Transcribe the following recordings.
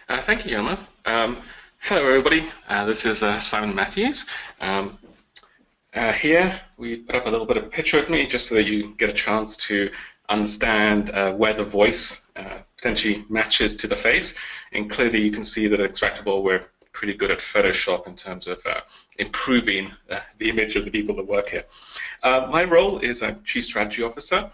Thank you, Yoma. Hello, everybody. This is Simon Mathews. Here, we put up a little bit of a picture of me just so that you get a chance to understand where the voice potentially matches to the face. And clearly, you can see that at Extractable, we're pretty good at Photoshop in terms of improving the image of the people that work here. My role is a Chief Strategy Officer.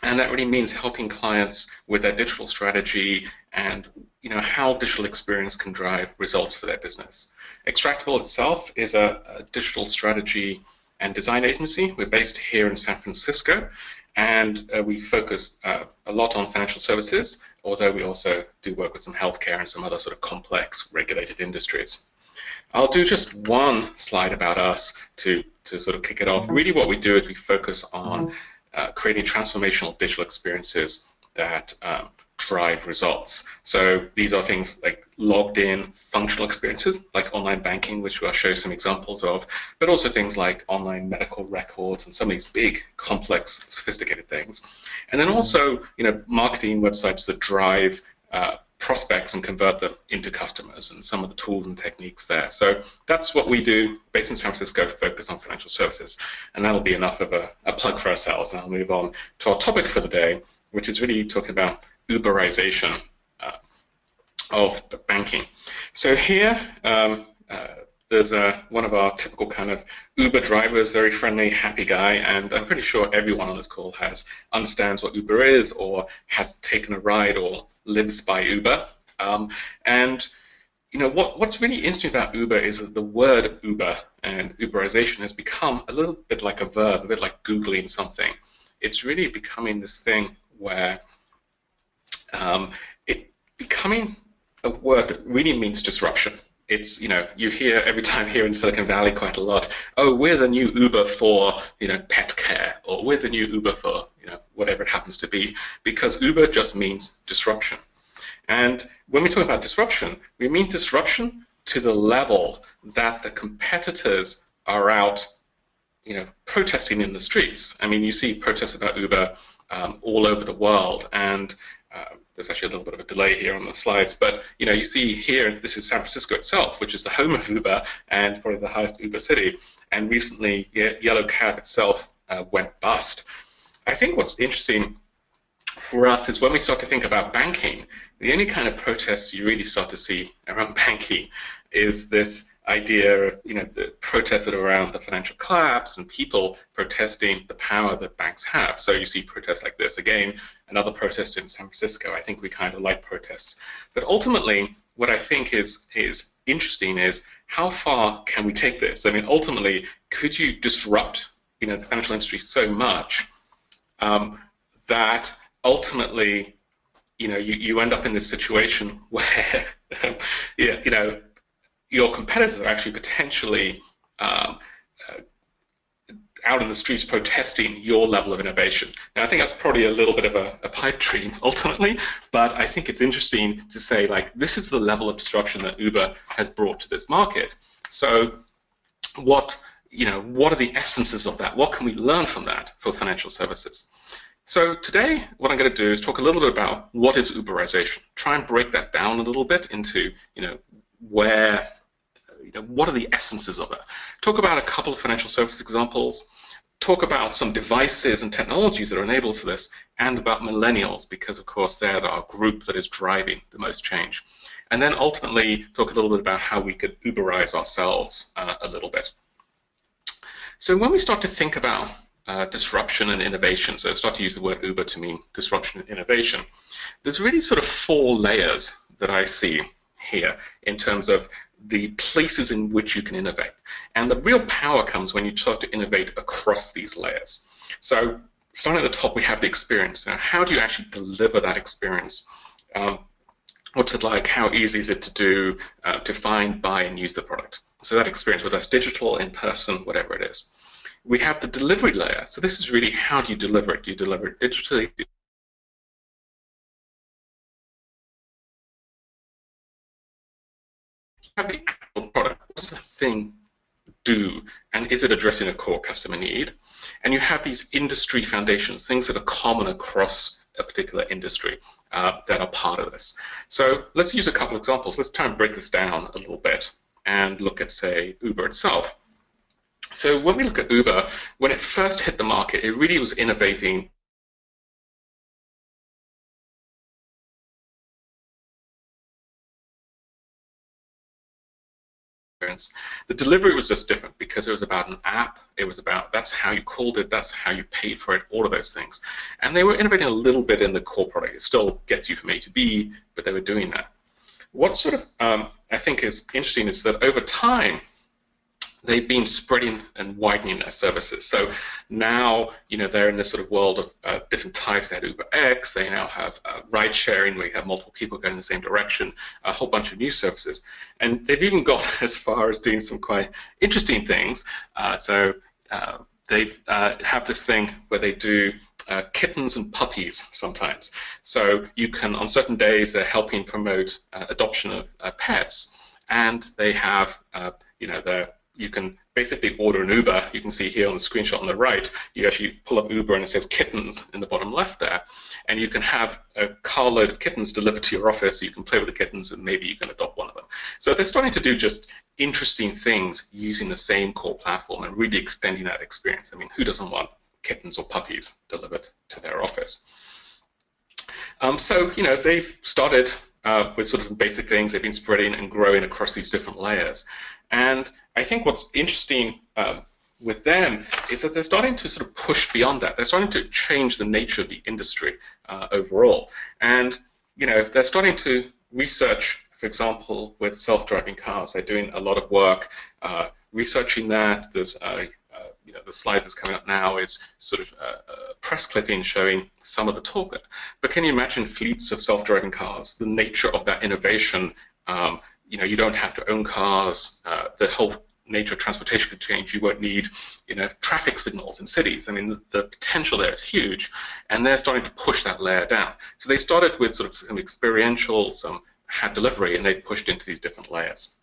And that really means helping clients with their digital strategy and how digital experience can drive results for their business. Extractable itself is a digital strategy and design agency. We're based here in San Francisco, and we focus a lot on financial services, although we also do work with some healthcare and some other sort of complex regulated industries. I'll do just one slide about us to sort of kick it off. Really what we do is we focus on creating transformational digital experiences that drive results. So these are things like logged in functional experiences, like online banking, which I'll show some examples of, but also things like online medical records and some of these big, complex, sophisticated things. And then also, marketing websites that drive prospects and convert them into customers and some of the tools and techniques there. So that's what we do, based in San Francisco, focus on financial services. And that'll be enough of a plug for ourselves. And I'll move on to our topic for the day, which is really talking about Uberization of banking. So here, there's one of our typical kind of Uber drivers, very friendly, happy guy, and I'm pretty sure everyone on this call understands what Uber is or has taken a ride or lives by Uber. And what's really interesting about Uber is that the word Uber and Uberization has become a little bit like a verb, a bit like Googling something. It's really becoming this thing where it's becoming a word that really means disruption. It's, you hear every time here in Silicon Valley quite a lot, oh, we're the new Uber for, pet care, or we're the new Uber for, whatever it happens to be, because Uber just means disruption. And when we talk about disruption, we mean disruption to the level that the competitors are out, protesting in the streets. I mean, you see protests about Uber all over the world, and there's actually a little bit of a delay here on the slides, but you see here, this is San Francisco itself, which is the home of Uber and probably the highest Uber city. And recently, Yellow Cab itself went bust. I think what's interesting for us is when we start to think about banking, the only kind of protests you really start to see around banking is this idea of the protests that are around the financial collapse and people protesting the power that banks have. So you see protests like this. Again, another protest in San Francisco. I think we kind of like protests. But ultimately, what I think is interesting is how far can we take this? I mean, ultimately, could you disrupt the financial industry so much that ultimately you end up in this situation where your competitors are actually potentially out in the streets protesting your level of innovation. Now, I think that's probably a little bit of a pipe dream ultimately, but I think it's interesting to say, like, this is the level of disruption that Uber has brought to this market. So what are the essences of that? What can we learn from that for financial services? So today, what I'm going to do is talk a little bit about what is Uberization. Try and break that down a little bit into, what are the essences of it. Talk about a couple of financial services examples. Talk about some devices and technologies that are enabled for this, and about millennials, because of course they're our group that is driving the most change. And then ultimately talk a little bit about how we could Uberize ourselves a little bit. So when we start to think about disruption and innovation, so start to use the word Uber to mean disruption and innovation, there's really sort of four layers that I see here in terms of the places in which you can innovate. And the real power comes when you start to innovate across these layers. So starting at the top, we have the experience. Now, how do you actually deliver that experience? What's it like? How easy is it to do, to find, buy, and use the product? So that experience, whether that's digital, in person, whatever it is. We have the delivery layer. So this is really, how do you deliver it? Do you deliver it digitally? Have the actual product. What's the thing do, and is it addressing a core customer need? And you have these industry foundations, things that are common across a particular industry that are part of this. So let's use a couple of examples. Let's try and break this down a little bit and look at, say, Uber itself. So when we look at Uber, when it first hit the market, it really was innovating experience. The delivery was just different because it was about an app. It was about, that's how you called it, that's how you paid for it, all of those things. And they were innovating a little bit in the core product. It still gets you from A to B, but they were doing that. What sort of I think is interesting is that over time, they've been spreading and widening their services. So now, they're in this sort of world of different types. They had UberX. They now have ride sharing, where you have multiple people going in the same direction. A whole bunch of new services, and they've even got as far as doing some quite interesting things. They have this thing where they do kittens and puppies sometimes. So you can, on certain days, they're helping promote adoption of pets, and they have, you can basically order an Uber. You can see here on the screenshot on the right, you actually pull up Uber and it says kittens in the bottom left there. And you can have a carload of kittens delivered to your office. You can play with the kittens and maybe you can adopt one of them. So they're starting to do just interesting things using the same core platform and really extending that experience. I mean, who doesn't want kittens or puppies delivered to their office? They've started with sort of basic things. They've been spreading and growing across these different layers. And I think what's interesting with them is that they're starting to sort of push beyond that. They're starting to change the nature of the industry overall. And, they're starting to research, for example, with self-driving cars. They're doing a lot of work researching that. There's the slide that's coming up now is sort of a press clipping showing some of the talk there. But can you imagine fleets of self-driving cars, the nature of that innovation? You don't have to own cars. The whole nature of transportation could change. You won't need, traffic signals in cities. I mean, the potential there is huge, and they're starting to push that layer down. So they started with sort of some experiential, some had delivery, and they pushed into these different layers.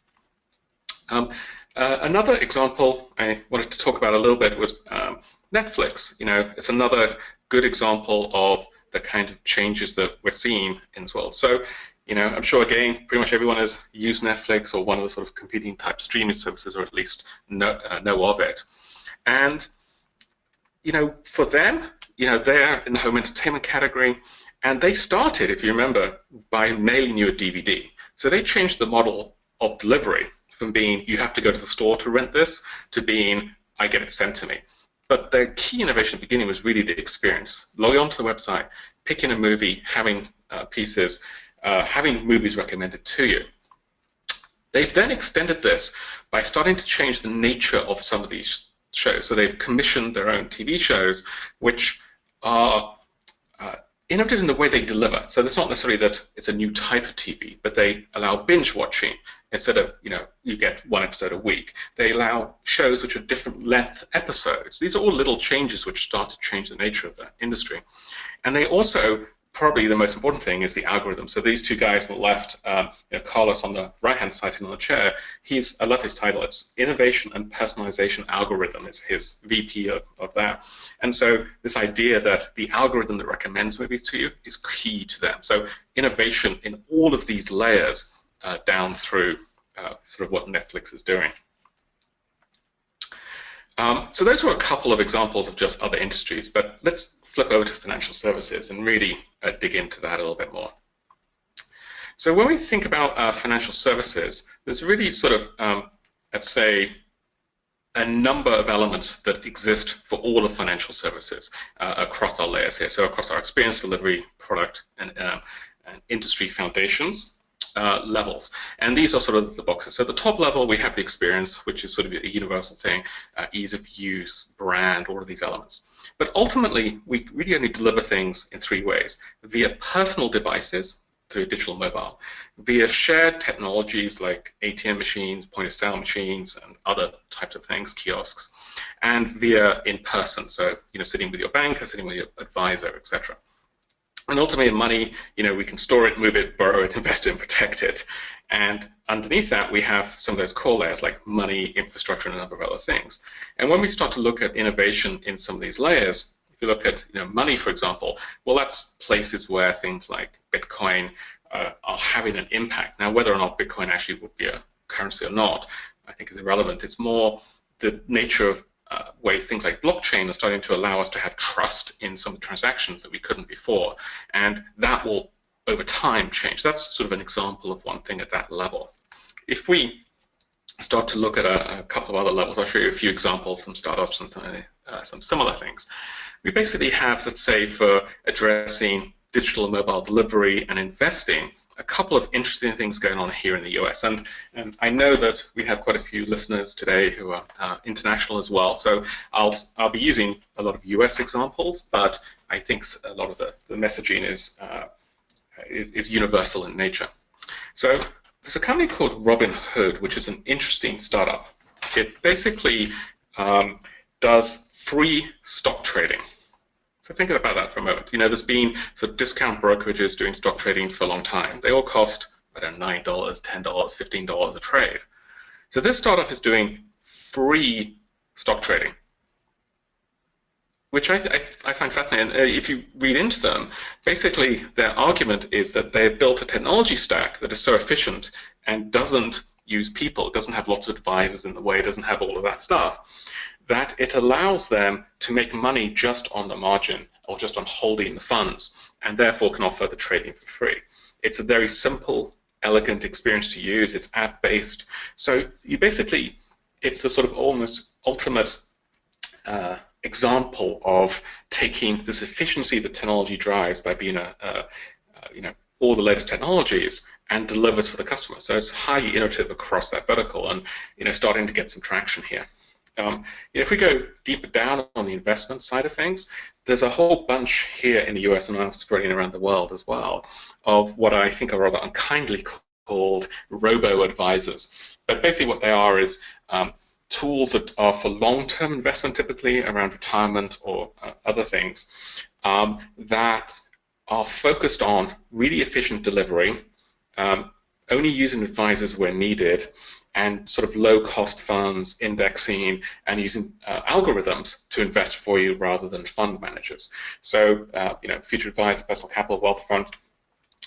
Another example I wanted to talk about a little bit was Netflix. It's another good example of the kind of changes that we're seeing in this world. So, I'm sure, again, pretty much everyone has used Netflix or one of the sort of competing type streaming services, or at least know of it. And, for them, they're in the home entertainment category, and they started, if you remember, by mailing you a DVD. So they changed the model of delivery from being, you have to go to the store to rent this, to being, I get it sent to me. But the key innovation at the beginning was really the experience. Log on to the website, picking a movie, having pieces, having movies recommended to you. They've then extended this by starting to change the nature of some of these shows. So they've commissioned their own TV shows, which are innovative in the way they deliver. So it's not necessarily that it's a new type of TV, but they allow binge watching. Instead of, you get one episode a week, they allow shows which are different length episodes. These are all little changes which start to change the nature of the industry. And they also, probably the most important thing, is the algorithm. So these two guys on the left, Carlos on the right-hand side sitting on the chair, I love his title. It's Innovation and Personalization Algorithm. It's his VP of that. And so this idea that the algorithm that recommends movies to you is key to them. So innovation in all of these layers down through sort of what Netflix is doing. So those were a couple of examples of just other industries, but let's flip over to financial services and really dig into that a little bit more. So when we think about financial services, there's really sort of, let's say, a number of elements that exist for all of financial services across our layers here. So across our experience, delivery, product, and industry foundations. Levels, and these are sort of the boxes. So at the top level, we have the experience, which is sort of a universal thing, ease of use, brand, all of these elements. But ultimately, we really only deliver things in three ways: via personal devices, through digital mobile, via shared technologies like ATM machines, point-of-sale machines, and other types of things, kiosks, and via in-person, so sitting with your banker, sitting with your advisor, etc. And ultimately, money, we can store it, move it, borrow it, invest it, and protect it. And underneath that, we have some of those core layers like money, infrastructure, and a number of other things. And when we start to look at innovation in some of these layers, if you look at money, for example, well, that's places where things like Bitcoin are having an impact. Now, whether or not Bitcoin actually would be a currency or not, I think is irrelevant. It's more the nature of way things like blockchain are starting to allow us to have trust in some transactions that we couldn't before, and that will over time change. That's sort of an example of one thing at that level. If we start to look at a couple of other levels, I'll show you a few examples, some startups and some similar things. We basically have, let's say, for addressing digital and mobile delivery and investing, a couple of interesting things going on here in the US. And I know that we have quite a few listeners today who are international as well, so I'll be using a lot of US examples, but I think a lot of the messaging is universal in nature. So there's a company called Robinhood, which is an interesting startup. It basically does free stock trading. So think about that for a moment. There's been sort of discount brokerages doing stock trading for a long time. They all cost, I don't know, $9, $10, $15 a trade. So this startup is doing free stock trading, which I find fascinating. If you read into them, basically their argument is that they've built a technology stack that is so efficient and doesn't use people, it doesn't have lots of advisors in the way, it doesn't have all of that stuff, that it allows them to make money just on the margin or just on holding the funds, and therefore can offer the trading for free. It's a very simple, elegant experience to use. It's app-based. So you basically, it's a sort of almost ultimate example of taking this efficiency that technology drives by being all the latest technologies and delivers for the customer. So it's highly innovative across that vertical, and starting to get some traction here. If we go deeper down on the investment side of things, there's a whole bunch here in the US and Australia and around the world as well of what I think are rather unkindly called robo-advisors. But basically what they are is tools that are for long-term investment, typically around retirement or other things, that are focused on really efficient delivery, only using advisors where needed, and sort of low-cost funds, indexing, and using algorithms to invest for you rather than fund managers. So, Future Advisor, Personal Capital, Wealthfront,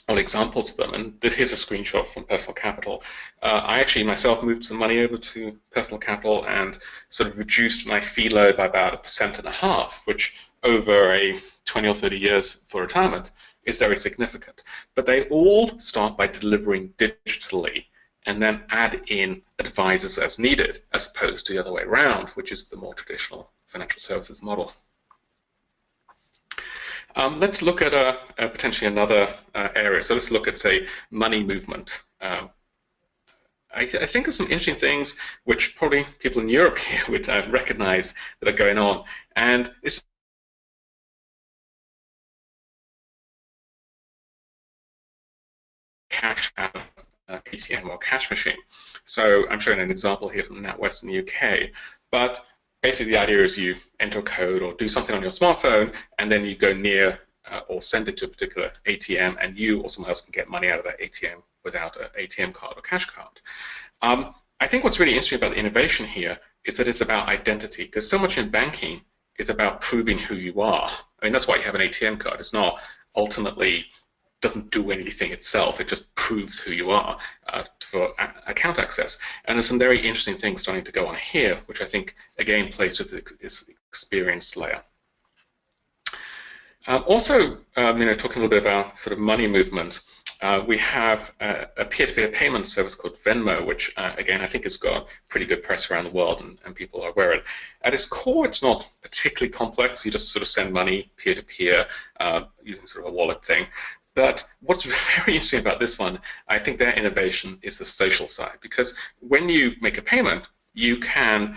all examples of them. And here's a screenshot from Personal Capital. I actually myself moved some money over to Personal Capital and sort of reduced my fee load by about 1.5%, which over a 20 or 30 years for retirement is very significant. But they all start by delivering digitally, and then add in advisors as needed, as opposed to the other way around, which is the more traditional financial services model. Let's look at potentially another area. So let's look at, say, money movement. I think there's some interesting things which probably people in Europe here would recognize that are going on. And it's cash out ATM or cash machine. So I'm showing an example here from NatWest in the UK, but basically the idea is you enter a code or do something on your smartphone, and then you go near or send it to a particular ATM, and you or someone else can get money out of that ATM without an ATM card or cash card. I think what's really interesting about the innovation here is that it's about identity, because so much in banking is about proving who you are. I mean, that's why you have an ATM card. It's not ultimately doesn't do anything itself. It just proves who you are for account access. And there's some very interesting things starting to go on here, which I think, again, plays to this experience layer. Also, talking a little bit about sort of money movement, we have a peer-to-peer payment service called Venmo, which, again, I think has got pretty good press around the world, and people are aware of it. At its core, it's not particularly complex. You just sort of send money peer-to-peer using sort of a wallet thing. But what's very interesting about this one, I think their innovation is the social side, because when you make a payment, you can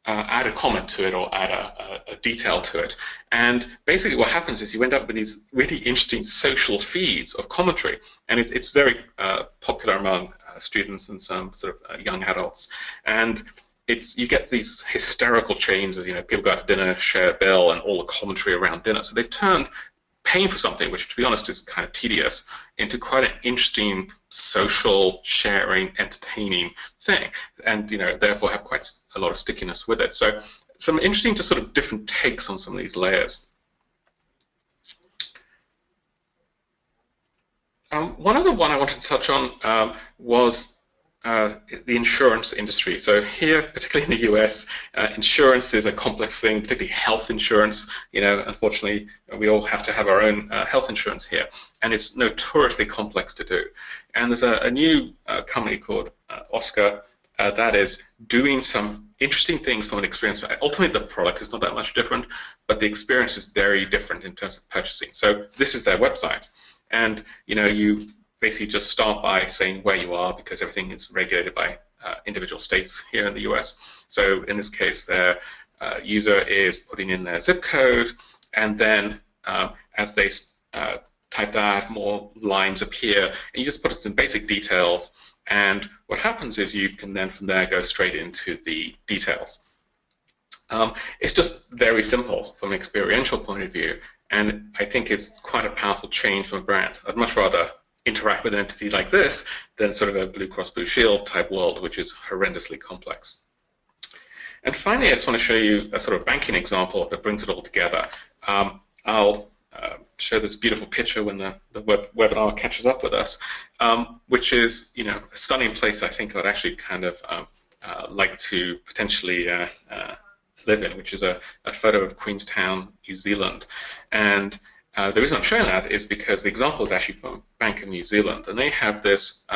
add a comment to it or add a detail to it. And basically what happens is you end up with these really interesting social feeds of commentary. And it's very popular among students and some sort of young adults. And you get these hysterical chains of, people go out to dinner, share a bill, and all the commentary around dinner. So they've turned paying for something, which to be honest is kind of tedious, into quite an interesting social, sharing, entertaining thing, and therefore have quite a lot of stickiness with it. So some interesting just sort of different takes on some of these layers. One other one I wanted to touch on was the insurance industry. So here, particularly in the US, insurance is a complex thing, particularly health insurance. Unfortunately, we all have to have our own health insurance here, and it's notoriously complex to do. And there's a new company called Oscar that is doing some interesting things from an experience. Ultimately, the product is not that much different, but the experience is very different in terms of purchasing. So this is their website. And you basically just start by saying where you are, because everything is regulated by individual states here in the US. So in this case, their user is putting in their zip code, and then as they type that, more lines appear, and you just put in some basic details. And what happens is you can then from there go straight into the details. It's just very simple from an experiential point of view, and I think it's quite a powerful change from a brand. I'd much rather interact with an entity like this than sort of a Blue Cross Blue Shield type world, which is horrendously complex. And finally, I just want to show you a sort of banking example that brings it all together. I'll show this beautiful picture when the webinar catches up with us, which is a stunning place I think I'd actually kind of like to potentially live in, which is a photo of Queenstown, New Zealand. And the reason I'm showing that is because the example is actually from Bank of New Zealand, and they have this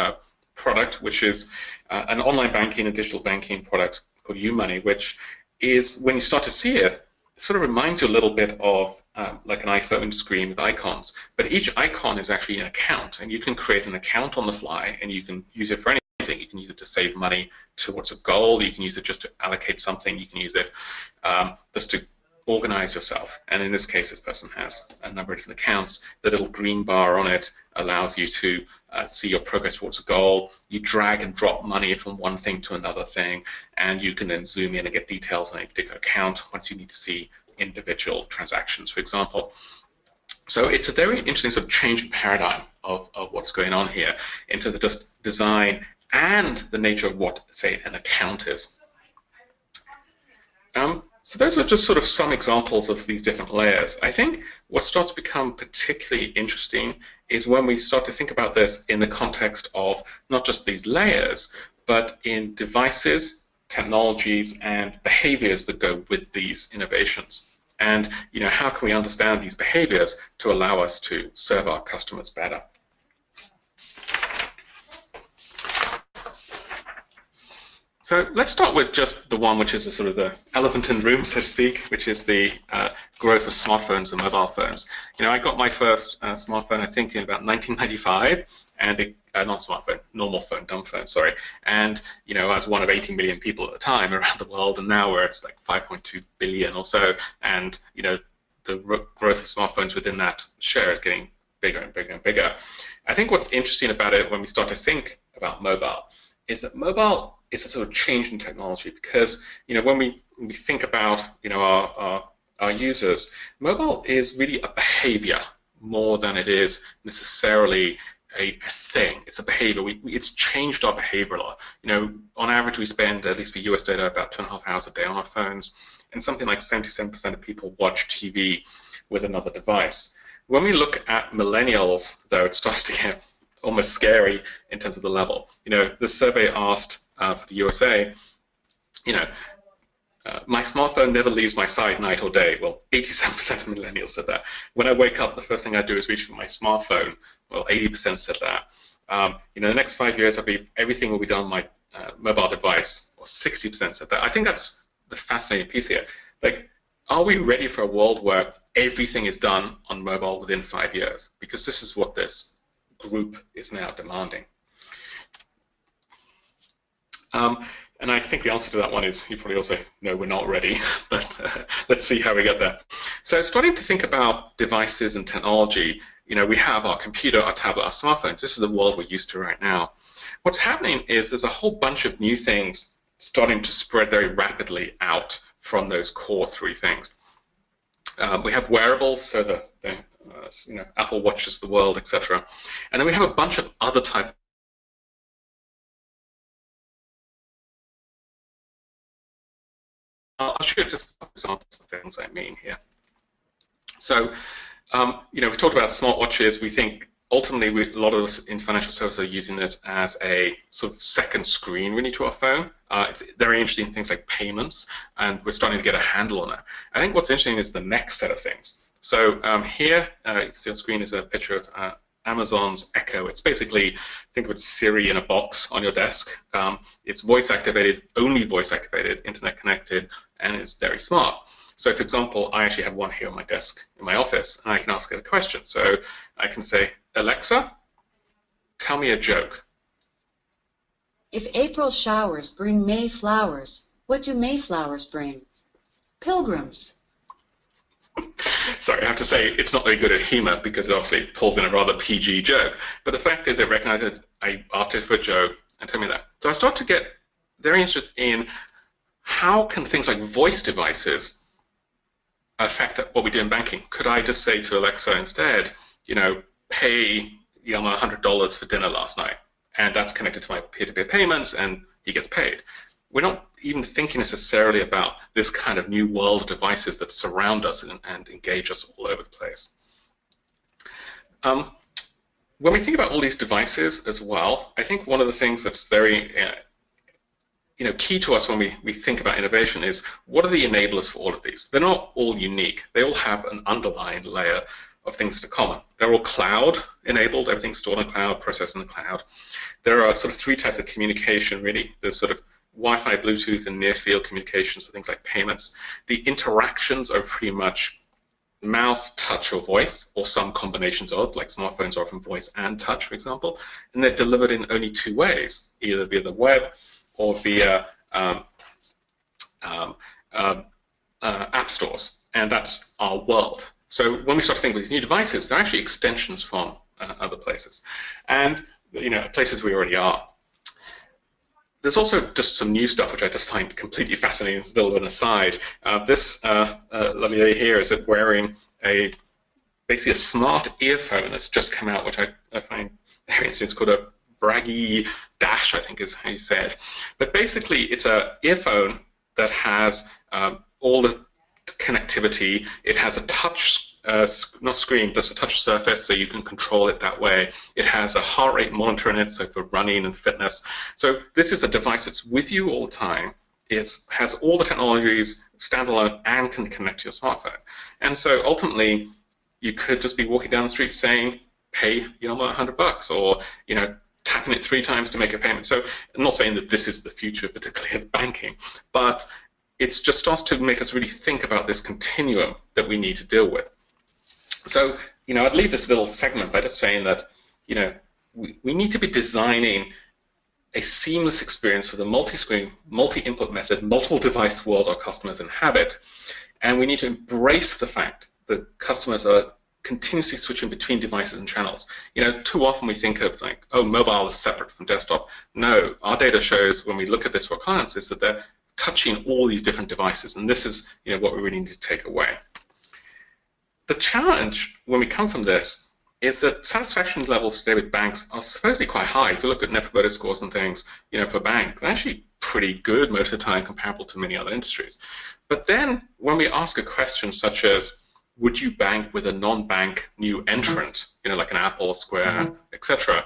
product which is an online banking and digital banking product called UMoney, which is, when you start to see it, it sort of reminds you a little bit of like an iPhone screen with icons, but each icon is actually an account, and you can create an account on the fly, and you can use it for anything. You can use it to save money towards a goal. You can use it just to allocate something. You can use it just to organize yourself. And in this case, this person has a number of different accounts. The little green bar on it allows you to see your progress towards a goal. You drag and drop money from one thing to another thing, and you can then zoom in and get details on a particular account once you need to see individual transactions, for example. So it's a very interesting sort of change in paradigm of what's going on here into the just design and the nature of what, say, an account is. So those were just sort of some examples of these different layers. I think what starts to become particularly interesting is when we start to think about this in the context of not just these layers, but in devices, technologies, and behaviors that go with these innovations. And how can we understand these behaviors to allow us to serve our customers better? So let's start with just the one which is a sort of the elephant in the room, so to speak, which is the growth of smartphones and mobile phones. I got my first smartphone, I think, in about 1995, and not smartphone, normal phone, dumb phone, sorry. And I was one of 80 million people at the time around the world, and now we're at like 5.2 billion or so, and the growth of smartphones within that share is getting bigger and bigger and bigger. I think what's interesting about it when we start to think about mobile is that mobile is a sort of change in technology, because when we think about our users, mobile is really a behavior more than it is necessarily a thing. It's a behavior. It's changed our behavior a lot. On average, we spend, at least for US data, about 2.5 hours a day on our phones, and something like 77% of people watch TV with another device. When we look at millennials, though, it starts to get almost scary in terms of the level. The survey asked for the USA, my smartphone never leaves my side night or day. Well, 87% of millennials said that. When I wake up, the first thing I do is reach for my smartphone. Well, 80% said that. The next 5 years, I believe everything will be done on my mobile device. Or 60% said that. I think that's the fascinating piece here. Like, are we ready for a world where everything is done on mobile within 5 years? Because this is what this group is now demanding. And I think the answer to that one is, you probably all say, no, we're not ready, but let's see how we get there. So starting to think about devices and technology, we have our computer, our tablet, our smartphones. This is the world we're used to right now. What's happening is there's a whole bunch of new things starting to spread very rapidly out from those core three things. We have wearables, so the Apple Watches of the world, etc. And then we have a bunch of other type. I'll show you just examples of things I mean here. So, we've talked about smartwatches. We think ultimately, a lot of us in financial services are using it as a sort of second screen, really, to our phone. It's very interesting in things like payments, and we're starting to get a handle on that. I think what's interesting is the next set of things. So here, you can see on screen is a picture of Amazon's Echo. It's basically, think of it, Siri in a box on your desk. It's voice activated, only voice activated, internet connected, and it's very smart. So, for example, I actually have one here on my desk in my office, and I can ask it a question. So I can say, Alexa, tell me a joke. If April showers bring May flowers, what do Mayflowers bring? Pilgrims. Sorry, I have to say it's not very good at humor because it obviously pulls in a rather PG joke. But the fact is, it recognized that I asked it for a joke and told me that. So I start to get very interested in how can things like voice devices affect what we do in banking. Could I just say to Alexa instead, you know, pay Yama $100 for dinner last night, and that's connected to my peer-to-peer payments, and he gets paid. We're not even thinking necessarily about this kind of new world of devices that surround us and engage us all over the place. When we think about all these devices as well, I think one of the things that's very key to us when we think about innovation is what are the enablers for all of these? They're not all unique. They all have an underlying layer of things that are common. They're all cloud enabled, everything's stored in the cloud, processed in the cloud. There are sort of three types of communication, really. There's sort of Wi-Fi, Bluetooth, and near-field communications for things like payments. The interactions are pretty much mouse, touch, or voice, or some combinations of, like smartphones are often voice and touch, for example, and they're delivered in only two ways, either via the web or via app stores, and that's our world. So when we start to think about these new devices, they're actually extensions from other places, and places we already are. There's also just some new stuff which I just find completely fascinating. It's a little bit of an aside. This lovely lady here is wearing basically a smart earphone that's just come out, which I find very interesting. It's called a Braggy Dash, I think is how you say it. But basically, it's an earphone that has all the connectivity. It has a touch, not screen, just a touch surface, so you can control it that way. It has a heart rate monitor in it, so for running and fitness. So this is a device that's with you all the time. It has all the technologies, standalone, and can connect to your smartphone. And so ultimately, you could just be walking down the street saying, "Pay Yama $100," or tapping it 3 times to make a payment. So I'm not saying that this is the future, particularly of banking, but it just starts to make us really think about this continuum that we need to deal with. So, I'd leave this little segment by just saying that, we need to be designing a seamless experience for the multi-screen, multi-input method, multiple device world our customers inhabit, and we need to embrace the fact that customers are continuously switching between devices and channels. Too often we think of like, oh, mobile is separate from desktop. No, our data shows when we look at this for clients is that they're touching all these different devices, and this is what we really need to take away. The challenge when we come from this is that satisfaction levels today with banks are supposedly quite high. If you look at net promoter scores and things, for banks, they're actually pretty good most of the time comparable to many other industries. But then when we ask a question such as, would you bank with a non-bank new entrant, like an Apple, Square, etc.,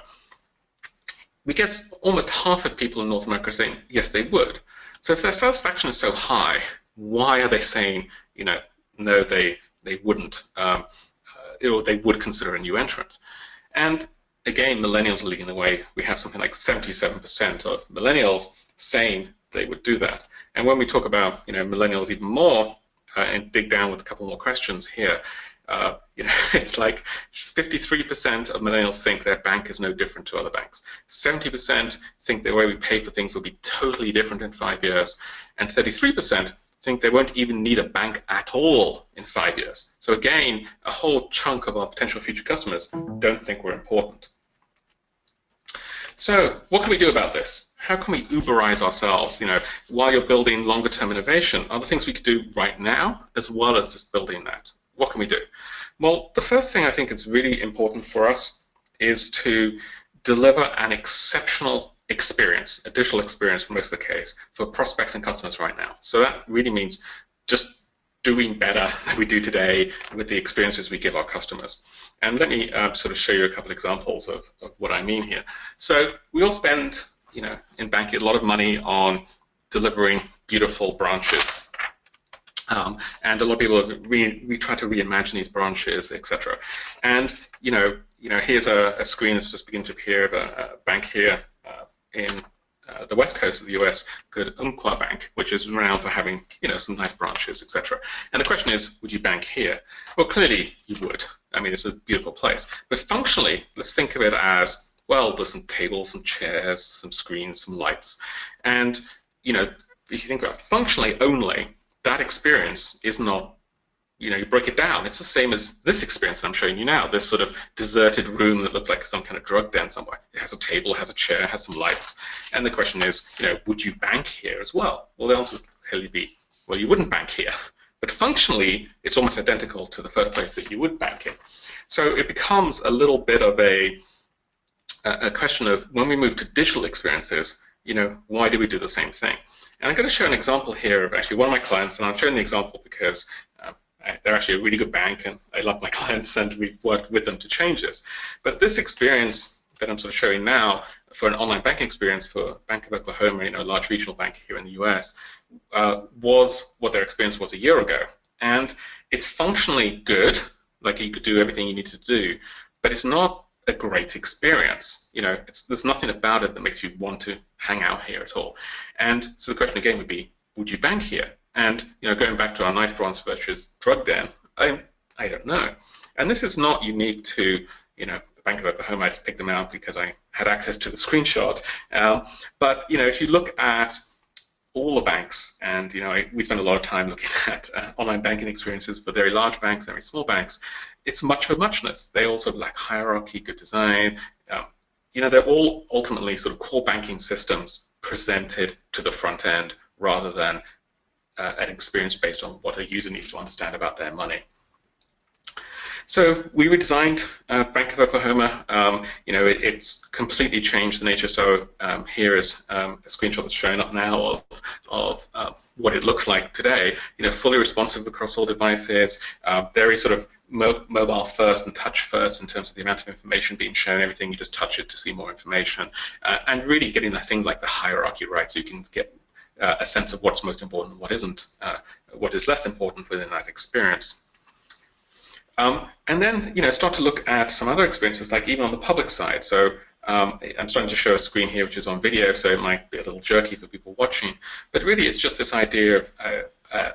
we get almost half of people in North America saying, yes, they would. So if their satisfaction is so high, why are they saying, no, they wouldn't, or they would consider a new entrant? And again, millennials are leading the way. We have something like 77% of millennials saying they would do that. And when we talk about millennials even more, and dig down with a couple more questions here, it's like 53% of millennials think their bank is no different to other banks. 70% think the way we pay for things will be totally different in 5 years, and 33% think they won't even need a bank at all in 5 years. So again, a whole chunk of our potential future customers don't think we're important. So what can we do about this? How can we Uberize ourselves? While you're building longer-term innovation, are there things we could do right now as well as just building that? What can we do? Well, the first thing I think is really important for us is to deliver an exceptional experience, a digital experience for most of the case, for prospects and customers right now. So that really means just doing better than we do today with the experiences we give our customers. And let me sort of show you a couple examples of what I mean here. So we all spend, in banking a lot of money on delivering beautiful branches. And a lot of people we try to reimagine these branches, etc. And here's a screen that's just beginning to appear of a bank here in the west coast of the US called Bank, which is renowned for having some nice branches, etc. And the question is, would you bank here? Well, clearly you would. I mean, it's a beautiful place. But functionally, let's think of it as, well, there's some tables, some chairs, some screens, some lights, and if you think about it, functionally only, that experience is not, you break it down, it's the same as this experience that I'm showing you now, this sort of deserted room that looked like some kind of drug den somewhere. It has a table, has a chair, has some lights, and the question is, would you bank here as well? Well, the answer would clearly be, well, you wouldn't bank here. But functionally, it's almost identical to the first place that you would bank in. So it becomes a little bit of a question of, when we move to digital experiences, why do we do the same thing? And I'm going to show an example here of actually one of my clients, and I'm showing the example because they're actually a really good bank, and I love my clients, and we've worked with them to change this. But this experience that I'm sort of showing now for an online banking experience for Bank of Oklahoma, a large regional bank here in the US, was what their experience was a year ago. And it's functionally good, like you could do everything you need to do, but it's not a great experience. There's nothing about it that makes you want to hang out here at all. And so the question again would be, would you bank here? And going back to our nice bronze versus drug den, I don't know. And this is not unique to Bank of Oklahoma. I just picked them out because I had access to the screenshot. But if you look at all the banks, and we spend a lot of time looking at online banking experiences for very large banks, very small banks, it's much of a muchness. They all sort of lack hierarchy, good design. They're all ultimately sort of core banking systems presented to the front end rather than an experience based on what a user needs to understand about their money. So we redesigned Bank of Oklahoma. It's completely changed the nature. So here is a screenshot that's showing up now of what it looks like today. Fully responsive across all devices, very sort of mobile first and touch first in terms of the amount of information being shown. Everything, you just touch it to see more information, and really getting the things like the hierarchy right, so you can get a sense of what's most important and what isn't, what is less important within that experience. And then, start to look at some other experiences, like even on the public side. So I'm starting to show a screen here which is on video, so it might be a little jerky for people watching. But really, it's just this idea of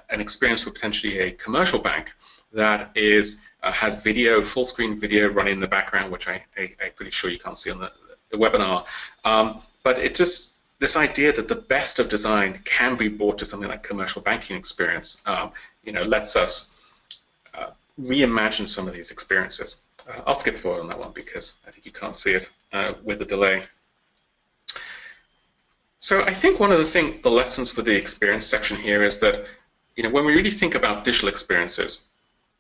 an experience for potentially a commercial bank that has video, full-screen video running in the background, which I'm pretty sure you can't see on the webinar. But it just, this idea that the best of design can be brought to something like commercial banking experience, lets us reimagine some of these experiences. I'll skip forward on that one because I think you can't see it with the delay. So I think one of the lessons for the experience section here is that, when we really think about digital experiences,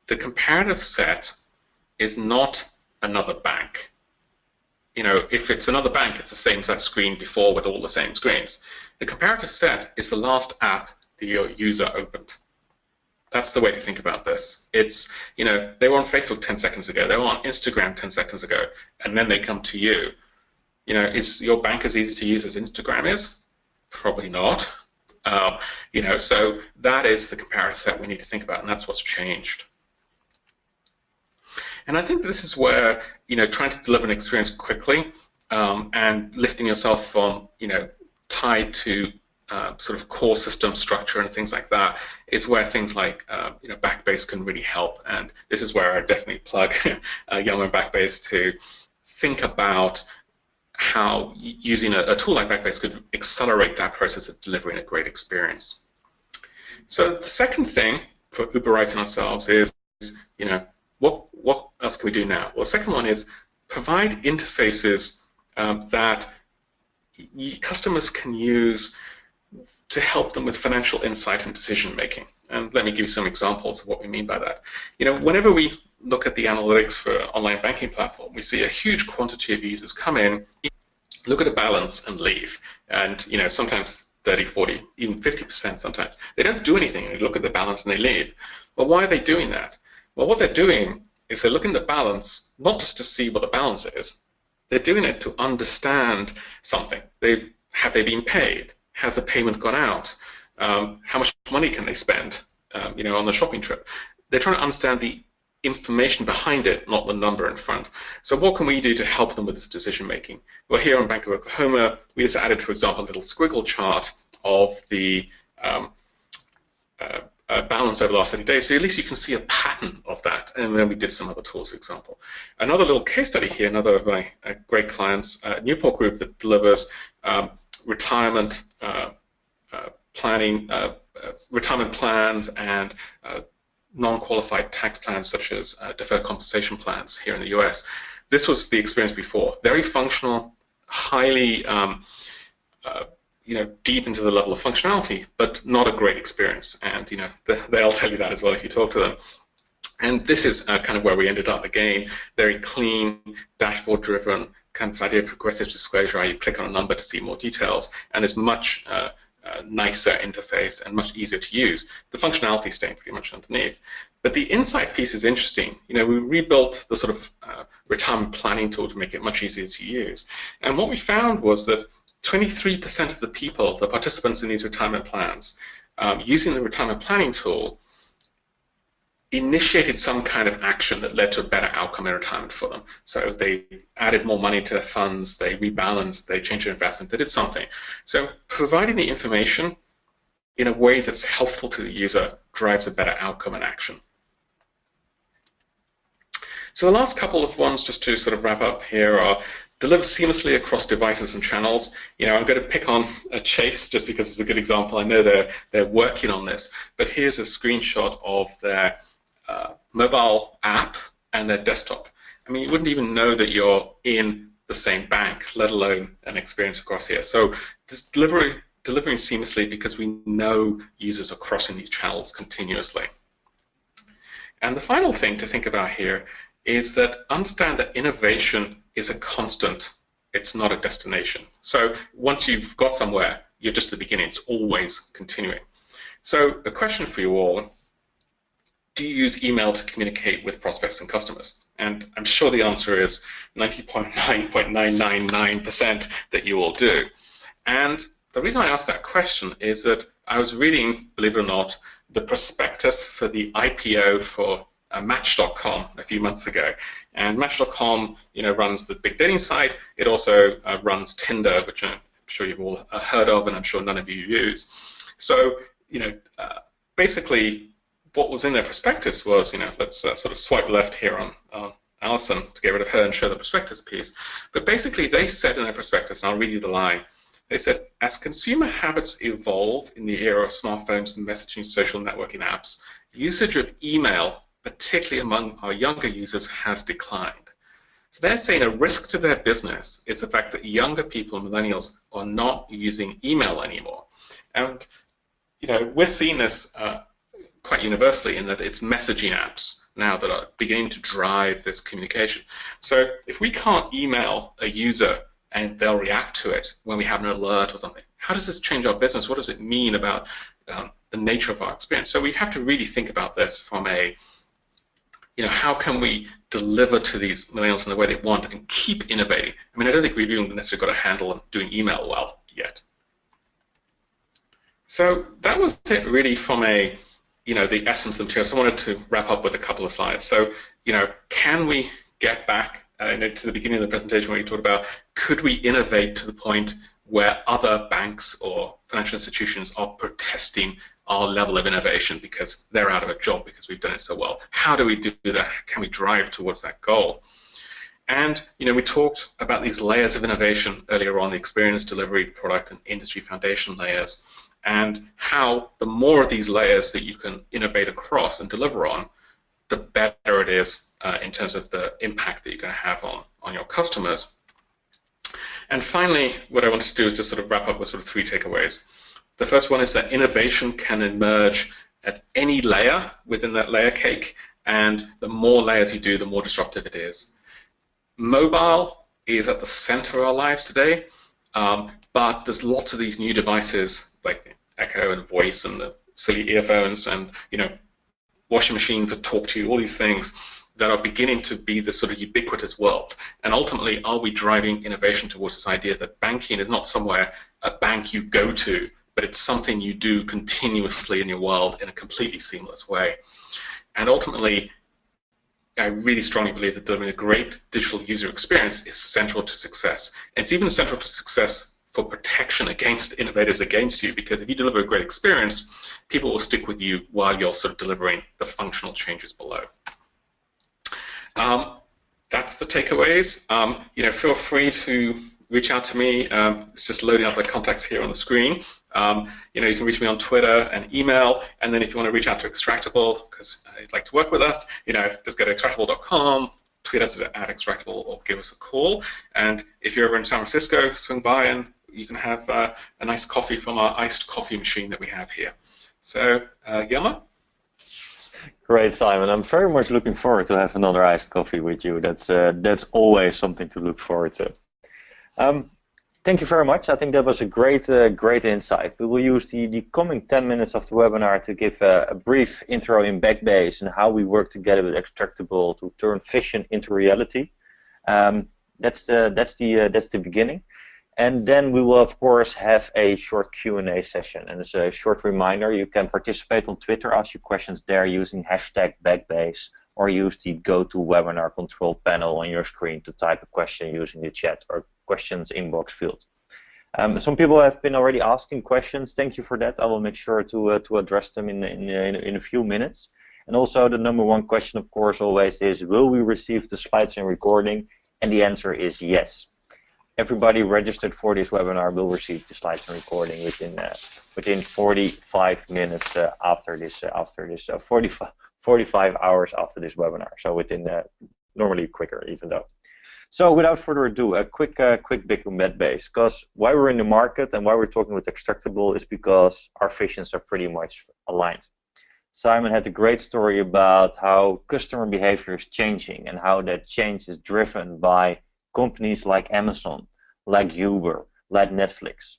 the comparative set is not another bank. If it's another bank, it's the same set screen before with all the same screens. The comparative set is the last app that your user opened. That's the way to think about this. It's, they were on Facebook 10 seconds ago, they were on Instagram 10 seconds ago, and then they come to you. Is your bank as easy to use as Instagram is? Probably not. So that is the comparative set we need to think about, and that's what's changed. And I think this is where, trying to deliver an experience quickly and lifting yourself from, tied to sort of core system structure and things like that is where things like Backbase can really help. And this is where I definitely plug Yama and Backbase to think about how using a tool like Backbase could accelerate that process of delivering a great experience. So the second thing for Uberizing ourselves is, what else can we do now? Well, the second one is provide interfaces that customers can use to help them with financial insight and decision making. And let me give you some examples of what we mean by that. Whenever we look at the analytics for an online banking platform, we see a huge quantity of users come in, look at a balance and leave. And sometimes 30, 40, even 50% sometimes. They don't do anything. They look at the balance and they leave. Well, why are they doing that? Well, what they're doing is they're looking at the balance, not just to see what the balance is, they're doing it to understand something. Have they been paid? Has the payment gone out? How much money can they spend on the shopping trip? They're trying to understand the information behind it, not the number in front. So what can we do to help them with this decision making? Well, here on Bank of Oklahoma, we just added, for example, a little squiggle chart of the balance over the last 30 days, so at least you can see a pattern of that. And then we did some other tools, for example. Another little case study here, another of my great clients, Newport Group, that delivers retirement planning, retirement plans and non-qualified tax plans such as deferred compensation plans here in the US. This was the experience before. Very functional, highly deep into the level of functionality, but not a great experience. And they'll tell you that as well if you talk to them. And this is kind of where we ended up. Again, very clean, dashboard-driven, kind of idea of progressive disclosure. You click on a number to see more details, and it's much nicer interface and much easier to use. The functionality is staying pretty much underneath. But the insight piece is interesting. We rebuilt the sort of retirement planning tool to make it much easier to use. And what we found was that 23% of the people, the participants in these retirement plans, using the retirement planning tool, initiated some kind of action that led to a better outcome in retirement for them. So they added more money to their funds, they rebalanced, they changed their investments, they did something. So providing the information in a way that's helpful to the user drives a better outcome and action. So the last couple of ones, just to sort of wrap up here, are deliver seamlessly across devices and channels. I'm going to pick on Chase just because it's a good example. I know they're working on this, but here's a screenshot of their mobile app and their desktop. I mean, you wouldn't even know that you're in the same bank, let alone an experience across here. So just delivering seamlessly because we know users are crossing these channels continuously. And the final thing to think about here is that understand that innovation is a constant. It's not a destination. So once you've got somewhere, you're just at the beginning. It's always continuing. So a question for you all: do you use email to communicate with prospects and customers? And I'm sure the answer is 90.999% that you all do. And the reason I asked that question is that I was reading, believe it or not, the prospectus for the IPO for Match.com a few months ago. And Match.com, runs the big dating site. It also runs Tinder, which I'm sure you've all heard of, and I'm sure none of you use. So, basically, what was in their prospectus was, let's sort of swipe left here on Alison to get rid of her and show the prospectus piece. But basically, they said in their prospectus, and I'll read you the line. They said, as consumer habits evolve in the era of smartphones and messaging social networking apps, usage of email, particularly among our younger users, has declined. So they're saying a risk to their business is the fact that younger people, millennials, are not using email anymore. And we're seeing this quite universally in that it's messaging apps now that are beginning to drive this communication. So if we can't email a user and they'll react to it when we have an alert or something, how does this change our business? What does it mean about the nature of our experience? So we have to really think about this from a how can we deliver to these millennials in the way they want and keep innovating? I mean, I don't think we've even necessarily got a handle on doing email well yet. So that was it really from the essence of the material. So I wanted to wrap up with a couple of slides. So, can we get back to the beginning of the presentation where you talked about, could we innovate to the point where other banks or financial institutions are protesting our level of innovation because they're out of a job because we've done it so well? How do we do that? Can we drive towards that goal? And we talked about these layers of innovation earlier on, the experience, delivery, product, and industry foundation layers, and how the more of these layers that you can innovate across and deliver on, the better it is in terms of the impact that you're going to have on your customers. And finally, what I wanted to do is just sort of wrap up with sort of 3 takeaways. The first one is that innovation can emerge at any layer within that layer cake, and the more layers you do, the more disruptive it is. Mobile is at the center of our lives today, but there's lots of these new devices like the Echo and Voice and the silly earphones and washing machines that talk to you, all these things that are beginning to be this sort of ubiquitous world. And ultimately, are we driving innovation towards this idea that banking is not somewhere a bank you go to, but it's something you do continuously in your world in a completely seamless way. And ultimately, I really strongly believe that delivering a great digital user experience is central to success. It's even central to success for protection against innovators against you, because if you deliver a great experience, people will stick with you while you're sort of delivering the functional changes below. That's the takeaways. Feel free to reach out to me. It's just loading up the contacts here on the screen. You can reach me on Twitter and email, and then if you want to reach out to Extractable, because you'd like to work with us, just go to extractable.com, tweet us at Extractable, or give us a call. And if you're ever in San Francisco, swing by and you can have a nice coffee from our iced coffee machine that we have here. So, Yama? Great, Simon. I'm very much looking forward to have another iced coffee with you. That's always something to look forward to. Thank you very much. I think that was a great insight. We will use the coming 10 minutes of the webinar to give a brief intro in Backbase and how we work together with Extractable to turn vision into reality. That's the beginning. And then we will, of course, have a short Q&A session. And as a short reminder, you can participate on Twitter, ask your questions there using #Backbase, or use the GoToWebinar control panel on your screen to type a question using the chat or questions inbox field. Some people have been already asking questions. Thank you for that. I will make sure to address them in a few minutes. And also the #1 question, of course, always is, will we receive the slides and recording? And the answer is yes. Everybody registered for this webinar will receive the slides and recording within 45 minutes after this 45 hours after this webinar. So within normally quicker, even though. So without further ado, a quick bit on Backbase, because why we're in the market and why we're talking with Extractable is because our visions are pretty much aligned. Simon had a great story about how customer behavior is changing and how that change is driven by companies like Amazon, like Uber, like Netflix.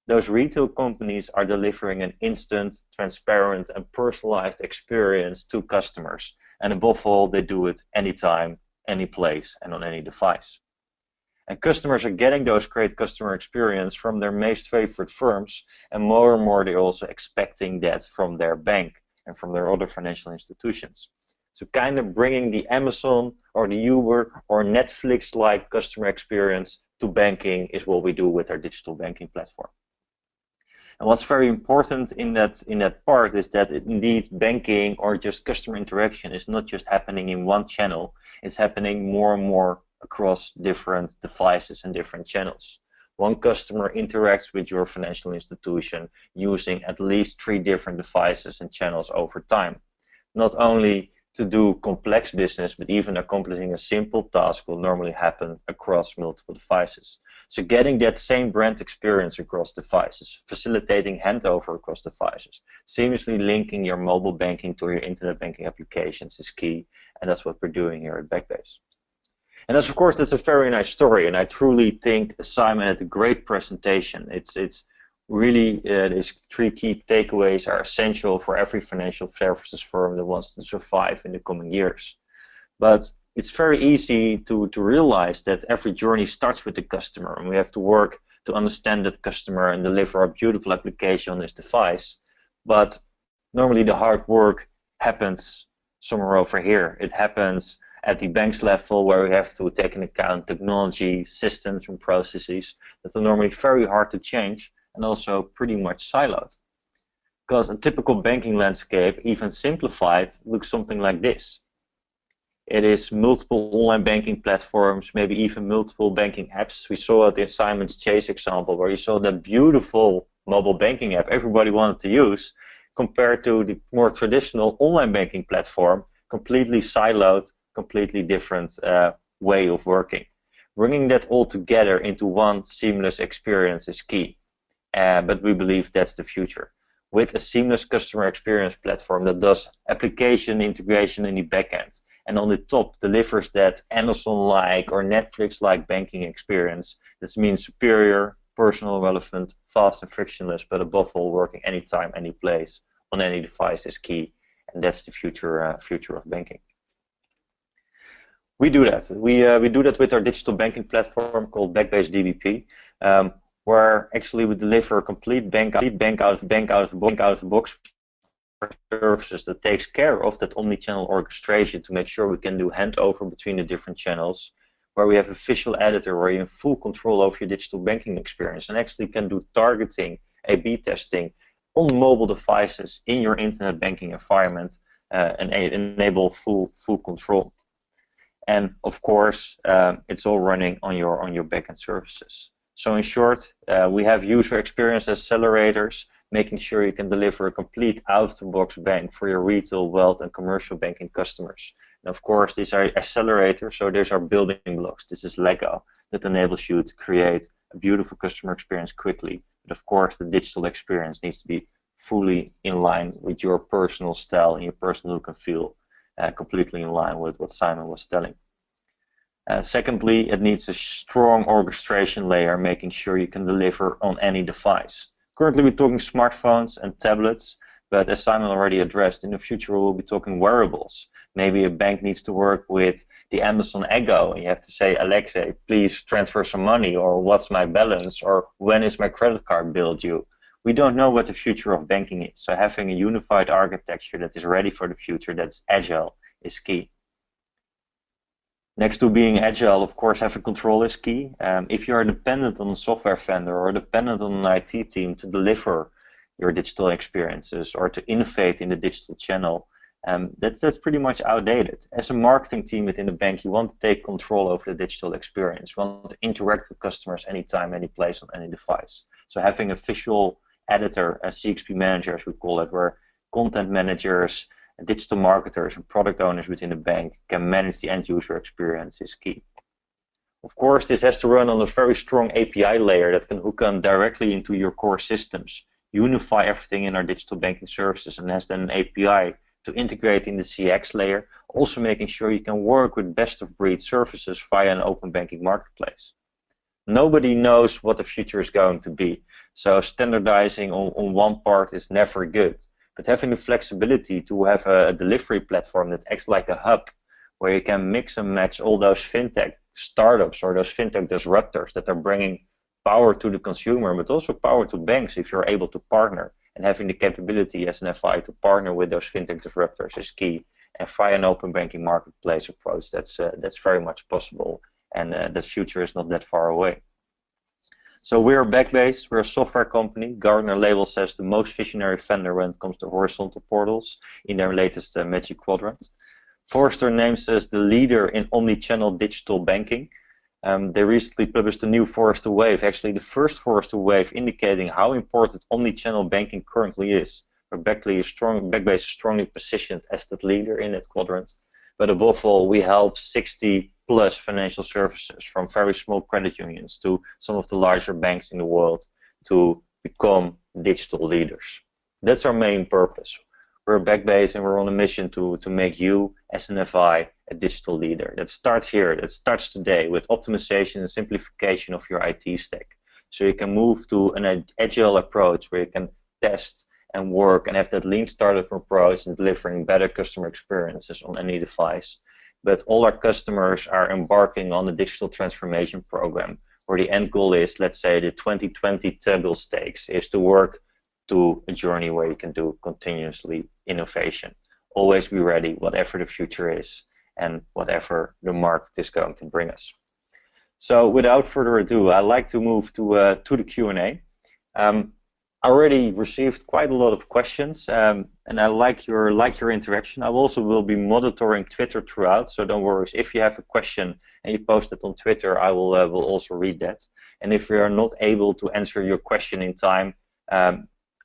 Those retail companies are delivering an instant, transparent, and personalized experience to customers. And above all, they do it anytime, any place, and on any device. And customers are getting those great customer experience from their most favorite firms, and more they're also expecting that from their bank and from their other financial institutions. So kind of bringing the Amazon or the Uber or Netflix-like customer experience to banking is what we do with our digital banking platform. And what's very important in that part is that indeed banking or just customer interaction is not just happening in one channel, it's happening more and more across different devices and different channels. One customer interacts with your financial institution using at least 3 different devices and channels over time. Not only to do complex business, but even accomplishing a simple task will normally happen across multiple devices. So getting that same brand experience across devices, facilitating handover across devices, seamlessly linking your mobile banking to your internet banking applications is key, and that's what we're doing here at Backbase. And that's, of course, that's a very nice story, and I truly think Simon had a great presentation. It's really, these 3 key takeaways are essential for every financial services firm that wants to survive in the coming years. But it's very easy to realize that every journey starts with the customer, and we have to work to understand that customer and deliver a beautiful application on this device. But normally the hard work happens somewhere over here. It happens at the bank's level, where we have to take into account technology, systems, and processes that are normally very hard to change, and also pretty much siloed. Because a typical banking landscape, even simplified, looks something like this. It is multiple online banking platforms, maybe even multiple banking apps. We saw it in Simon's Chase example, where you saw that beautiful mobile banking app everybody wanted to use, compared to the more traditional online banking platform, completely siloed, completely different way of working. Bringing that all together into one seamless experience is key. But we believe that's the future. With a seamless customer experience platform that does application integration in the backend, and on the top delivers that Amazon-like or Netflix-like banking experience, this means superior, personal, relevant, fast and frictionless, but above all working anytime, any place, on any device is key, and that's the future of banking. We do that. We do that with our digital banking platform called Backbase DBP, where actually we deliver a complete bank out of the box services that takes care of that omni-channel orchestration to make sure we can do handover between the different channels, where we have a visual editor where you have full control over your digital banking experience and actually can do targeting, A/B testing on mobile devices in your internet banking environment and enable full control. And of course, it's all running on your backend services. So in short, we have user experience accelerators, making sure you can deliver a complete out-of-the-box bank for your retail, wealth, and commercial banking customers. And of course, these are accelerators, so these are building blocks. This is Lego that enables you to create a beautiful customer experience quickly. But of course, the digital experience needs to be fully in line with your personal style and your personal look and feel, completely in line with what Simon was telling. Secondly, it needs a strong orchestration layer, making sure you can deliver on any device. Currently, we're talking smartphones and tablets, but as Simon already addressed, in the future we'll be talking wearables. Maybe a bank needs to work with the Amazon Echo, and you have to say, Alexa, please transfer some money, or what's my balance, or when is my credit card bill due? We don't know what the future of banking is, so having a unified architecture that is ready for the future, that's agile, is key. Next to being agile, of course, having control is key. If you are dependent on a software vendor or dependent on an IT team to deliver your digital experiences or to innovate in the digital channel, that's pretty much outdated. As a marketing team within the bank, you want to take control over the digital experience. You want to interact with customers anytime, any place, on any device. So having a visual editor, a CXP manager, as we call it, where content managers, digital marketers and product owners within the bank can manage the end user experience is key. Of course, this has to run on a very strong API layer that can hook on directly into your core systems, unify everything in our digital banking services, and has then an API to integrate in the CX layer, also making sure you can work with best of breed services via an open banking marketplace. Nobody knows what the future is going to be, so standardizing on one part is never good. But having the flexibility to have a delivery platform that acts like a hub, where you can mix and match all those fintech startups or those fintech disruptors that are bringing power to the consumer, but also power to banks if you're able to partner. And having the capability as an FI to partner with those fintech disruptors is key. And via an open banking marketplace approach, that's very much possible, and the future is not that far away. So we're Backbase, we're a software company. Gartner labels us the most visionary vendor when it comes to horizontal portals in their latest Magic Quadrant. Forrester names us the leader in omni-channel digital banking. They recently published a new Forrester Wave, actually the first Forrester Wave, indicating how important omni-channel banking currently is. Where Backbase is strongly positioned as that leader in that quadrant. But above all, we help 60+ financial services, from very small credit unions to some of the larger banks in the world, to become digital leaders. That's our main purpose. We're Backbase and we're on a mission to make you, as an FI, a digital leader. That starts here, that starts today with optimization and simplification of your IT stack. So you can move to an agile approach where you can test and work and have that lean startup approach and delivering better customer experiences on any device. But all our customers are embarking on a digital transformation program where the end goal is, let's say, the 2020 table stakes is to work to a journey where you can do continuously innovation. Always be ready, whatever the future is and whatever the market is going to bring us. So without further ado, I'd like to move to the Q&A. I already received quite a lot of questions, and I like your interaction. I also will be monitoring Twitter throughout, so don't worry. If you have a question and you post it on Twitter, I will also read that. And if we are not able to answer your question in time,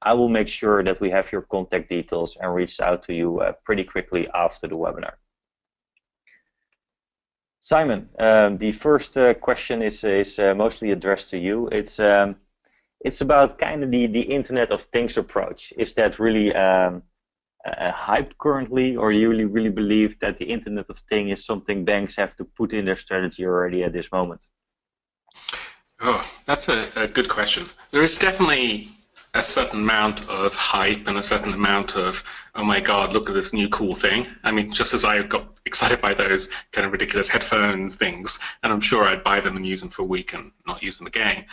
I will make sure that we have your contact details and reach out to you pretty quickly after the webinar. Simon, the first question is mostly addressed to you. It's about kind of the Internet of Things approach. Is that really a hype currently, or you really believe that the Internet of Things is something banks have to put in their strategy already at this moment? Oh, that's a good question. There is definitely a certain amount of hype and a certain amount of, oh my God, look at this new cool thing. I mean, just as I got excited by those kind of ridiculous headphone things, and I'm sure I'd buy them and use them for a week and not use them again.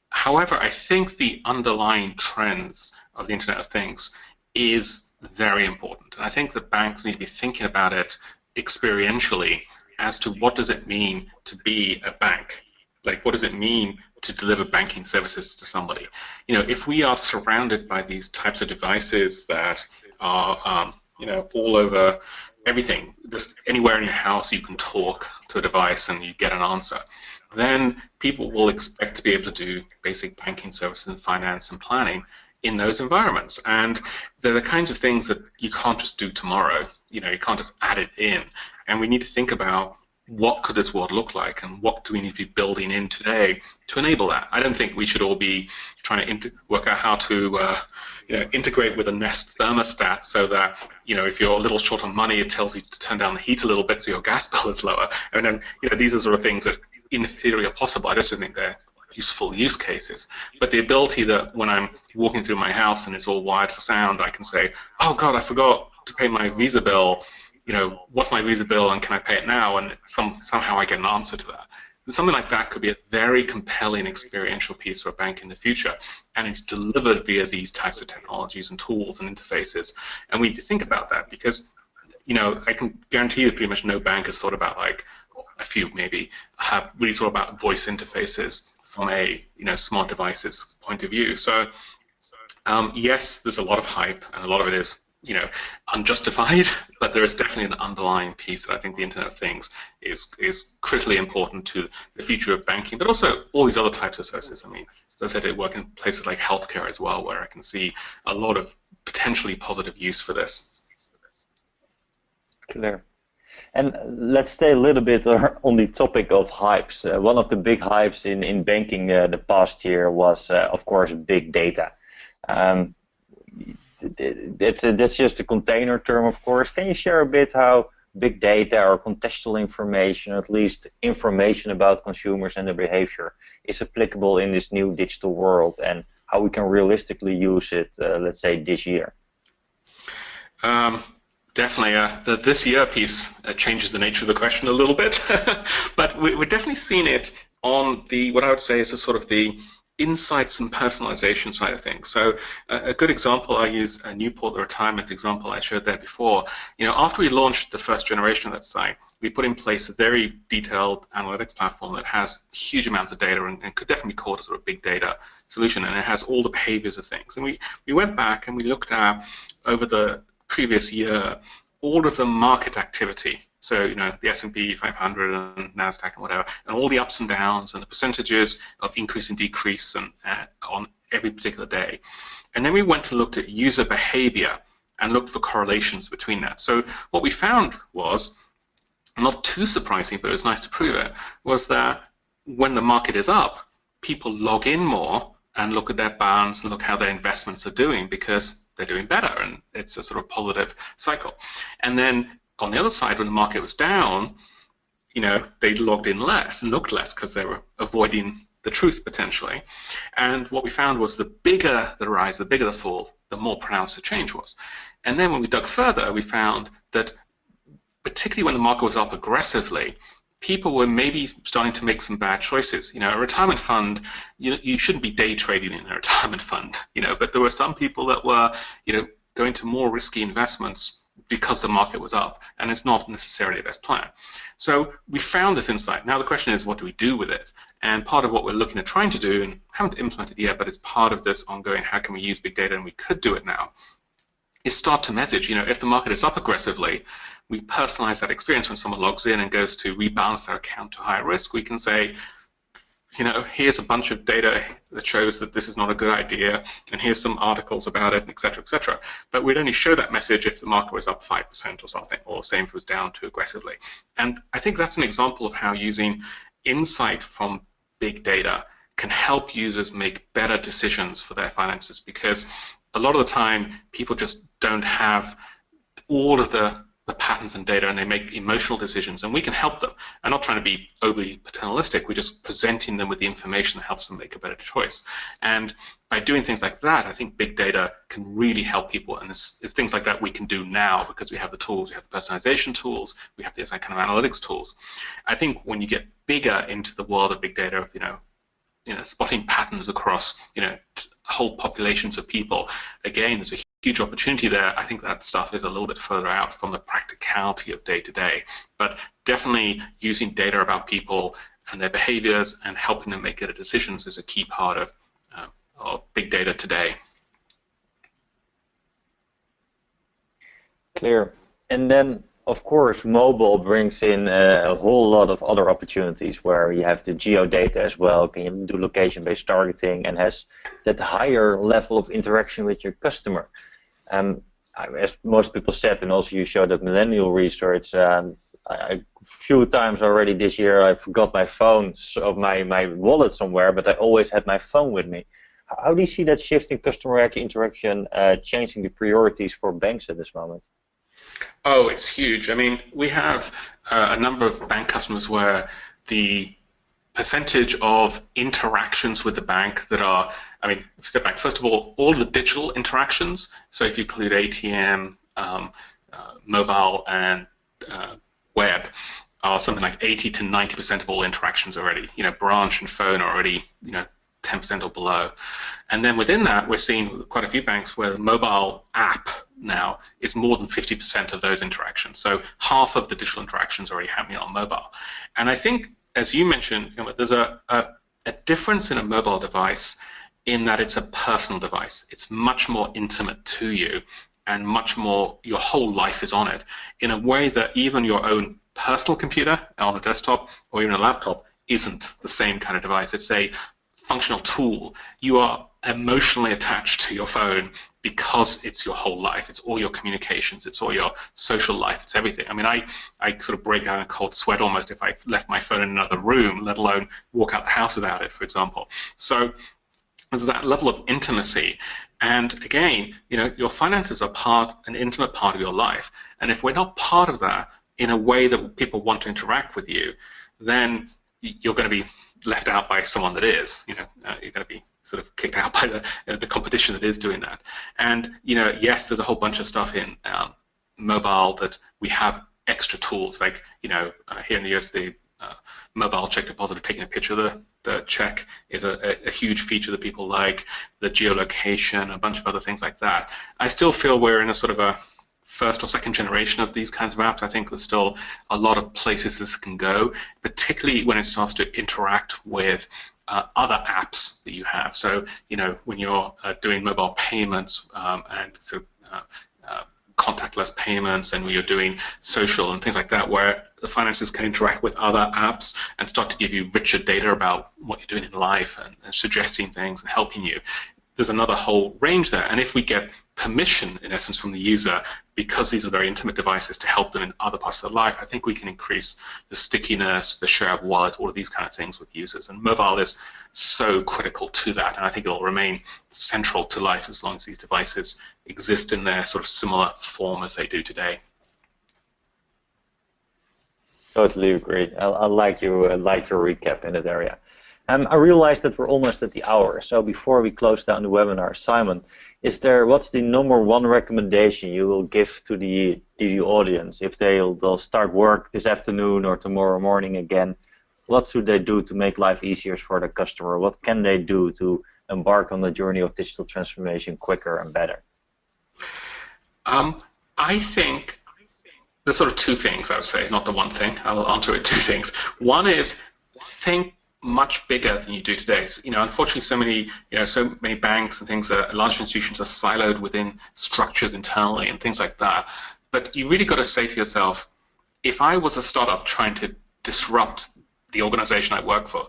However, I think the underlying trends of the Internet of Things is very important. And I think that banks need to be thinking about it experientially as to what does it mean to be a bank. Like, what does it mean to deliver banking services to somebody? You know, if we are surrounded by these types of devices that are, you know, all over everything, just anywhere in your house you can talk to a device and you get an answer, then people will expect to be able to do basic banking services and finance and planning in those environments. And they're the kinds of things that you can't just do tomorrow. You know, you can't just add it in. And we need to think about what could this world look like, and what do we need to be building in today to enable that. I don't think we should all be trying to work out how to you know, integrate with a Nest thermostat so that, you know, if you're a little short on money, it tells you to turn down the heat a little bit so your gas bill is lower. And then, you know, these are sort of things that in theory are possible. I just don't think they're useful use cases. But the ability that when I'm walking through my house and it's all wired for sound, I can say, oh God, I forgot to pay my Visa bill. You know, what's my Visa bill and can I pay it now? And somehow I get an answer to that. And something like that could be a very compelling experiential piece for a bank in the future, and it's delivered via these types of technologies and tools and interfaces. And we need to think about that because, you know, I can guarantee that pretty much no bank has thought about, like, a few maybe, have really thought about voice interfaces from a, you know, smart devices point of view. So yes, there's a lot of hype and a lot of it is, you know, unjustified, but there is definitely an underlying piece that I think the Internet of Things is critically important to the future of banking, but also all these other types of services. I mean, as I said, I work in places like healthcare as well, where I can see a lot of potentially positive use for this. Clear. And let's stay a little bit on the topic of hypes. One of the big hypes in banking the past year was, of course, big data. That's just a container term, of course. Can you share a bit how big data or contextual information, at least information about consumers and their behavior, is applicable in this new digital world, and how we can realistically use it, let's say, this year? Definitely, the this year piece changes the nature of the question a little bit, but we're definitely seeing it on the, what I would say is a sort of the insights and personalization side of things. So a good example, I use Newport, the retirement example I showed there before. You know, after we launched the first generation of that site, we put in place a very detailed analytics platform that has huge amounts of data and could definitely be called a sort of big data solution, and it has all the behaviors of things. And we went back and we looked at, over the previous year, all of the market activity. So, you know, the S&P 500 and NASDAQ and whatever, and all the ups and downs and the percentages of increase and decrease and on every particular day. And then we went to look at user behavior and looked for correlations between that. So what we found was, not too surprising, but it was nice to prove it, was that when the market is up, people log in more and look at their balance and look how their investments are doing because they're doing better, and it's a sort of positive cycle. And then on the other side, when the market was down, you know, they logged in less and looked less because they were avoiding the truth potentially. And what we found was the bigger the rise, the bigger the fall, the more pronounced the change was. And then when we dug further, we found that particularly when the market was up aggressively, people were maybe starting to make some bad choices. You know, a retirement fund, you shouldn't be day trading in a retirement fund, you know, but there were some people that were, you know, going to more risky investments because the market was up, and it's not necessarily the best plan. So we found this insight. Now the question is, what do we do with it? And part of what we're looking at trying to do, and haven't implemented yet, but it's part of this ongoing, how can we use big data, and we could do it now, is start to message, you know, if the market is up aggressively, we personalize that experience when someone logs in and goes to rebalance their account to higher risk. We can say, you know, here's a bunch of data that shows that this is not a good idea, and here's some articles about it, et cetera, et cetera. But we'd only show that message if the market was up 5% or something, or the same if it was down too aggressively. And I think that's an example of how using insight from big data can help users make better decisions for their finances, because a lot of the time people just don't have all of the the patterns and data, and they make emotional decisions, and we can help them. I'm not trying to be overly paternalistic. We're just presenting them with the information that helps them make a better choice. And by doing things like that, I think big data can really help people. And it's things like that we can do now because we have the tools, we have the personalization tools, we have these kind of analytics tools. I think when you get bigger into the world of big data, of spotting patterns across whole populations of people, again, there's a huge opportunity there. I think that stuff is a little bit further out from the practicality of day-to-day, but definitely using data about people and their behaviors and helping them make better decisions is a key part of big data today. Clear. And then, of course, mobile brings in a whole lot of other opportunities where you have the geodata as well, can you do location-based targeting, and has that higher level of interaction with your customer. As most people said, and also you showed that millennial research, a few times already this year I forgot my phone, my wallet somewhere, but I always had my phone with me. How do you see that shift in customer interaction changing the priorities for banks at this moment? Oh, it's huge. I mean, we have a number of bank customers where the percentage of interactions with the bank that are, I mean, step back, first of all the digital interactions, so if you include ATM, mobile, and web, are something like 80 to 90% of all interactions already. Branch and phone are already, 10% or below. And then within that, we're seeing quite a few banks where the mobile app now is more than 50% of those interactions. So half of the digital interactions are already happening on mobile. And I think, as you mentioned, there's a difference in a mobile device in that it's a personal device. It's much more intimate to you, and much more, your whole life is on it, in a way that even your own personal computer on a desktop or even a laptop isn't the same kind of device. It's a functional tool. You are emotionally attached to your phone because it's your whole life. It's all your communications. It's all your social life. It's everything. I mean, I sort of break out in a cold sweat almost if I left my phone in another room, let alone walk out the house without it, for example. So there's that level of intimacy. And again, your finances are an intimate part of your life. And if we're not part of that in a way that people want to interact with you, then you're going to be left out by someone that is. You're going to be sort of kicked out by the competition that is doing that. And yes, there's a whole bunch of stuff in mobile that we have extra tools, like here in the US, the mobile check deposit, taking a picture of the check is a huge feature that people like. The geolocation, a bunch of other things like that. I still feel we're in a sort of a first or second generation of these kinds of apps. I think there's still a lot of places this can go, particularly when it starts to interact with other apps that you have. So, when you're doing mobile payments and sort of contactless payments, and when you're doing social and things like that, where the finances can interact with other apps and start to give you richer data about what you're doing in life and suggesting things and helping you. There's another whole range there. And if we get permission, in essence, from the user, because these are very intimate devices, to help them in other parts of their life, I think we can increase the stickiness, the share of wallet, all of these kind of things with users. And mobile is so critical to that. And I think it will remain central to life as long as these devices exist in their sort of similar form as they do today. Totally agree. I like your recap in that area. I realize that we're almost at the hour, so before we close down the webinar, Simon, what's the #1 recommendation you will give to the audience if they'll start work this afternoon or tomorrow morning again? What should they do to make life easier for the customer? What can they do to embark on the journey of digital transformation quicker and better? I think there's sort of two things, I would say, not the one thing. I'll answer it two things. One is think much bigger than you do today. Unfortunately, so many banks and things, large institutions are siloed within structures internally and things like that. But you really got to say to yourself, if I was a startup trying to disrupt the organization I work for,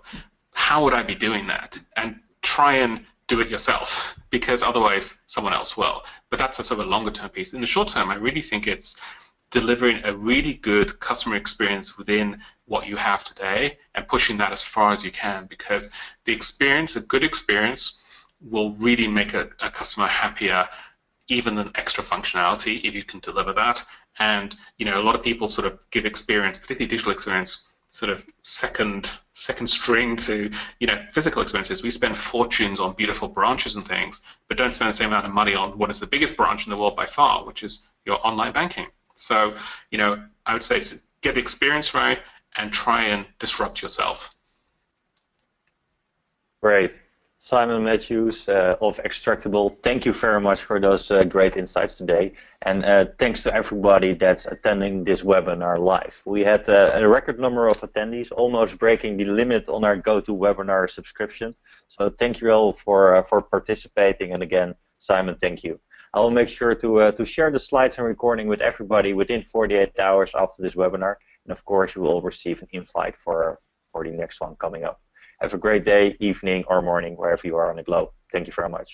how would I be doing that? And try and do it yourself, because otherwise someone else will. But that's a sort of a longer term piece. In the short term, I really think it's delivering a really good customer experience within what you have today and pushing that as far as you can, because the experience, a good experience, will really make a customer happier even an extra functionality if you can deliver that. And a lot of people sort of give experience, particularly digital experience, sort of second string to physical experiences. We spend fortunes on beautiful branches and things, but don't spend the same amount of money on what is the biggest branch in the world by far, which is your online banking. So I would say get the experience right and try and disrupt yourself. Great. Simon Mathews of Extractable, thank you very much for those great insights today. And thanks to everybody that's attending this webinar live. We had a record number of attendees, almost breaking the limit on our GoToWebinar subscription. So thank you all for participating. And again, Simon, thank you. I will make sure to share the slides and recording with everybody within 48 hours after this webinar. And of course, you will all receive an invite for the next one coming up. Have a great day, evening, or morning, wherever you are on the globe. Thank you very much.